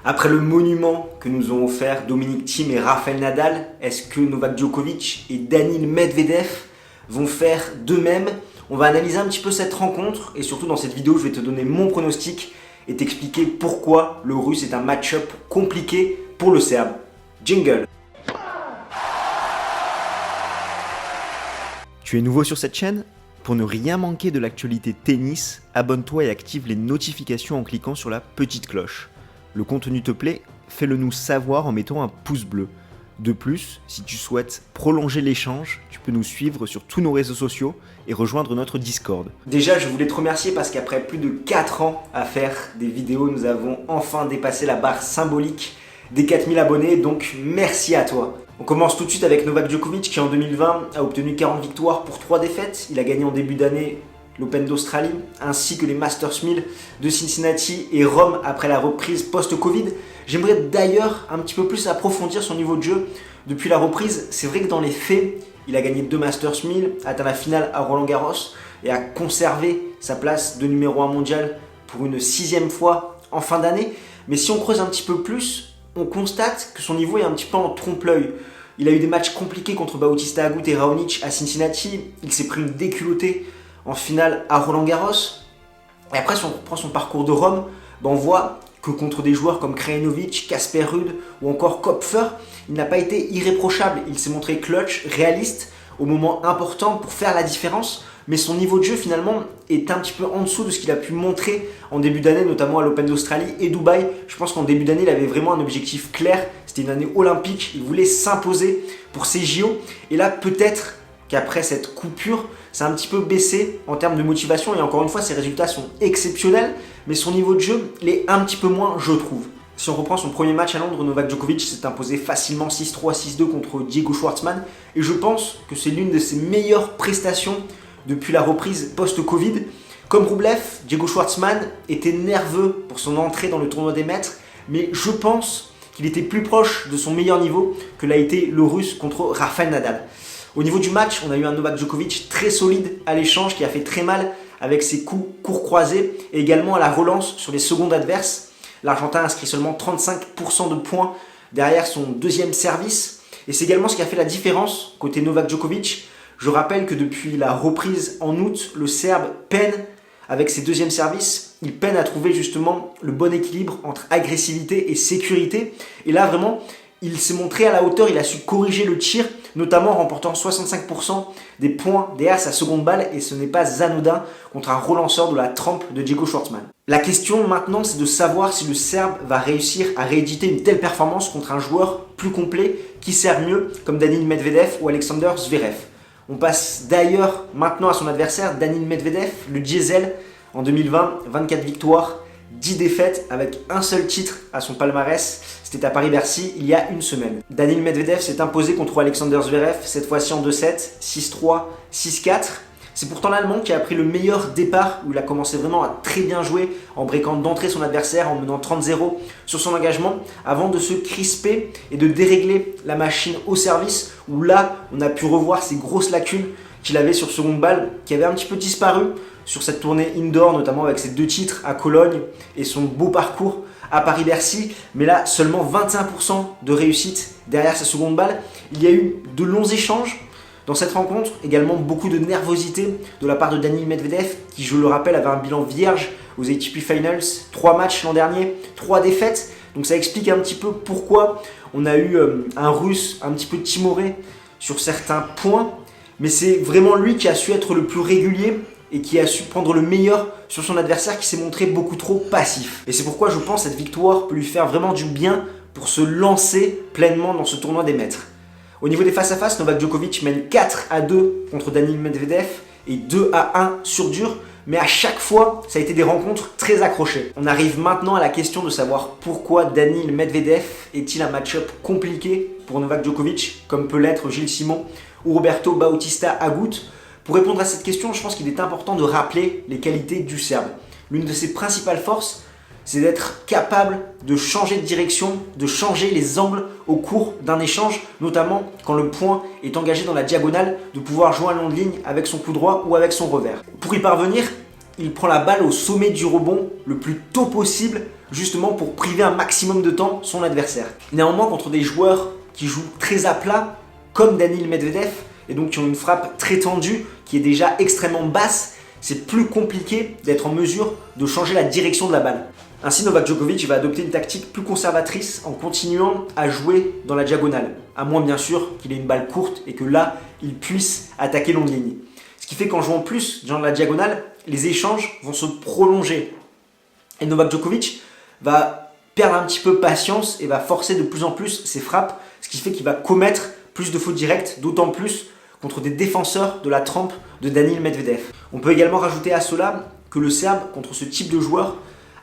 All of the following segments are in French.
Après le monument que nous ont offert Dominic Thiem et Rafael Nadal, est-ce que Novak Djokovic et Daniil Medvedev vont faire de même? On va analyser un petit peu cette rencontre et surtout dans cette vidéo, je vais te donner mon pronostic et t'expliquer pourquoi le Russe est un match-up compliqué pour le Serbe. Jingle! Tu es nouveau sur cette chaîne? Pour ne rien manquer de l'actualité tennis, abonne-toi et active les notifications en cliquant sur la petite cloche. Le contenu te plaît? Fais-le nous savoir en mettant un pouce bleu. De plus, si tu souhaites prolonger l'échange, tu peux nous suivre sur tous nos réseaux sociaux et rejoindre notre Discord. Déjà, je voulais te remercier parce qu'après plus de 4 ans à faire des vidéos, nous avons enfin dépassé la barre symbolique des 4000 abonnés, donc merci à toi. On commence tout de suite avec Novak Djokovic qui en 2020 a obtenu 40 victoires pour 3 défaites. Il a gagné en début d'année l'Open d'Australie ainsi que les Masters 1000 de Cincinnati et Rome après la reprise post-Covid. J'aimerais d'ailleurs un petit peu plus approfondir son niveau de jeu depuis la reprise. C'est vrai que dans les faits, il a gagné 2 Masters 1000, atteint la finale à Roland-Garros et a conservé sa place de numéro 1 mondial pour une 6e fois en fin d'année. Mais si on creuse un petit peu plus, on constate que son niveau est un petit peu en trompe-l'œil. Il a eu des matchs compliqués contre Bautista Agut et Raonic à Cincinnati. Il s'est pris une déculottée en finale à Roland-Garros. Et après, si on reprend son parcours de Rome, on voit que contre des joueurs comme Krajinovic, Casper Ruud ou encore Kopfer, il n'a pas été irréprochable. Il s'est montré clutch, réaliste au moment important pour faire la différence. Mais son niveau de jeu finalement est un petit peu en dessous de ce qu'il a pu montrer en début d'année, notamment à l'Open d'Australie et Dubaï. Je pense qu'en début d'année, il avait vraiment un objectif clair. C'était une année olympique. Il voulait s'imposer pour ces JO. Et là, peut-être qu'après cette coupure, ça a un petit peu baissé en termes de motivation. Et encore une fois, ses résultats sont exceptionnels. Mais son niveau de jeu l'est un petit peu moins, je trouve. Si on reprend son premier match à Londres, Novak Djokovic s'est imposé facilement 6-3, 6-2 contre Diego Schwartzman. Et je pense que c'est l'une de ses meilleures prestations depuis la reprise post-Covid. Comme Rublev, Diego Schwartzman était nerveux pour son entrée dans le tournoi des maîtres, mais je pense qu'il était plus proche de son meilleur niveau que l'a été le Russe contre Rafael Nadal. Au niveau du match, on a eu un Novak Djokovic très solide à l'échange qui a fait très mal avec ses coups courts croisés et également à la relance sur les secondes adverses. L'Argentin a inscrit seulement 35% de points derrière son deuxième service et c'est également ce qui a fait la différence côté Novak Djokovic. Je rappelle que depuis la reprise en août, le Serbe peine avec ses deuxièmes services. Il peine à trouver justement le bon équilibre entre agressivité et sécurité. Et là, vraiment, il s'est montré à la hauteur. Il a su corriger le tir, notamment en remportant 65% des points derrière sa seconde balle. Et ce n'est pas anodin contre un relanceur de la trempe de Diego Schwartzman. La question maintenant, c'est de savoir si le Serbe va réussir à rééditer une telle performance contre un joueur plus complet qui sert mieux, comme Daniil Medvedev ou Alexander Zverev. On passe d'ailleurs maintenant à son adversaire, Daniil Medvedev, le diesel, en 2020, 24 victoires, 10 défaites avec un seul titre à son palmarès. C'était à Paris-Bercy il y a une semaine. Daniil Medvedev s'est imposé contre Alexander Zverev, cette fois-ci en 2-7, 6-3, 6-4. C'est pourtant l'Allemand qui a pris le meilleur départ où il a commencé vraiment à très bien jouer en breakant d'entrée son adversaire en menant 30-0 sur son engagement avant de se crisper et de dérégler la machine au service où là on a pu revoir ces grosses lacunes qu'il avait sur seconde balle qui avaient un petit peu disparu sur cette tournée indoor notamment avec ses 2 titres à Cologne et son beau parcours à Paris-Bercy, mais là seulement 25% de réussite derrière sa seconde balle. Il y a eu de longs échanges dans cette rencontre, également beaucoup de nervosité de la part de Daniil Medvedev, qui, je le rappelle, avait un bilan vierge aux ATP Finals, 3 matchs l'an dernier, 3 défaites. Donc ça explique un petit peu pourquoi on a eu un Russe un petit peu timoré sur certains points. Mais c'est vraiment lui qui a su être le plus régulier et qui a su prendre le meilleur sur son adversaire qui s'est montré beaucoup trop passif. Et c'est pourquoi je pense que cette victoire peut lui faire vraiment du bien pour se lancer pleinement dans ce tournoi des maîtres. Au niveau des face-à-face, Novak Djokovic mène 4-2 contre Daniil Medvedev et 2-1 sur dur. Mais à chaque fois, ça a été des rencontres très accrochées. On arrive maintenant à la question de savoir pourquoi Daniil Medvedev est-il un match-up compliqué pour Novak Djokovic, comme peut l'être Gilles Simon ou Roberto Bautista Agut. Pour répondre à cette question, je pense qu'il est important de rappeler les qualités du Serbe. L'une de ses principales forces, c'est d'être capable de changer de direction, de changer les angles au cours d'un échange, notamment quand le point est engagé dans la diagonale, de pouvoir jouer en longue ligne avec son coup droit ou avec son revers. Pour y parvenir, il prend la balle au sommet du rebond le plus tôt possible justement pour priver un maximum de temps son adversaire. Néanmoins, contre des joueurs qui jouent très à plat, comme Daniil Medvedev, et donc qui ont une frappe très tendue, qui est déjà extrêmement basse, c'est plus compliqué d'être en mesure de changer la direction de la balle. Ainsi, Novak Djokovic va adopter une tactique plus conservatrice en continuant à jouer dans la diagonale, à moins bien sûr qu'il ait une balle courte et que là, il puisse attaquer longue ligne. Ce qui fait qu'en jouant plus dans la diagonale, les échanges vont se prolonger. Et Novak Djokovic va perdre un petit peu patience et va forcer de plus en plus ses frappes, ce qui fait qu'il va commettre plus de fautes directes, d'autant plus contre des défenseurs de la trempe de Daniil Medvedev. On peut également rajouter à cela que le Serbe, contre ce type de joueur,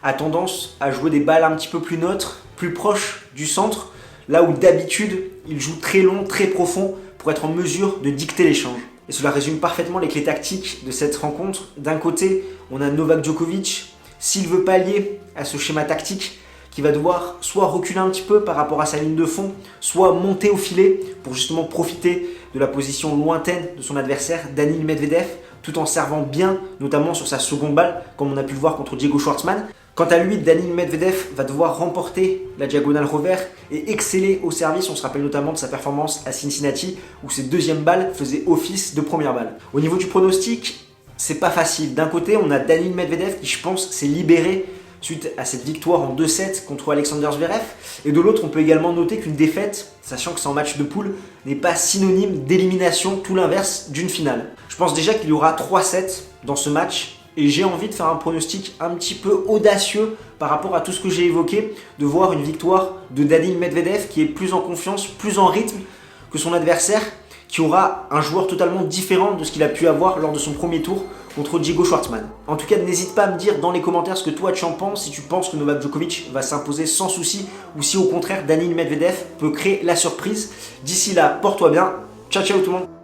a tendance à jouer des balles un petit peu plus neutres, plus proches du centre, là où d'habitude, il joue très long, très profond pour être en mesure de dicter l'échange. Et cela résume parfaitement les clés tactiques de cette rencontre. D'un côté, on a Novak Djokovic, s'il veut pallier à ce schéma tactique, qui va devoir soit reculer un petit peu par rapport à sa ligne de fond, soit monter au filet pour justement profiter de la position lointaine de son adversaire, Daniil Medvedev, tout en servant bien, notamment sur sa seconde balle, comme on a pu le voir contre Diego Schwartzmann. Quant à lui, Daniil Medvedev va devoir remporter la diagonale revers et exceller au service. On se rappelle notamment de sa performance à Cincinnati, où ses deuxièmes balles faisaient office de première balle. Au niveau du pronostic, c'est pas facile. D'un côté, on a Daniil Medvedev qui, je pense, s'est libéré suite à cette victoire en 2-7 contre Alexander Zverev. Et de l'autre, on peut également noter qu'une défaite, sachant que c'est en match de poule, n'est pas synonyme d'élimination, tout l'inverse d'une finale. Je pense déjà qu'il y aura 3-7 dans ce match. Et j'ai envie de faire un pronostic un petit peu audacieux par rapport à tout ce que j'ai évoqué, de voir une victoire de Daniil Medvedev qui est plus en confiance, plus en rythme que son adversaire, qui aura un joueur totalement différent de ce qu'il a pu avoir lors de son premier tour contre Diego Schwartzmann. En tout cas, n'hésite pas à me dire dans les commentaires ce que toi tu en penses, si tu penses que Novak Djokovic va s'imposer sans souci, ou si au contraire Daniil Medvedev peut créer la surprise. D'ici là, porte-toi bien. Ciao ciao tout le monde.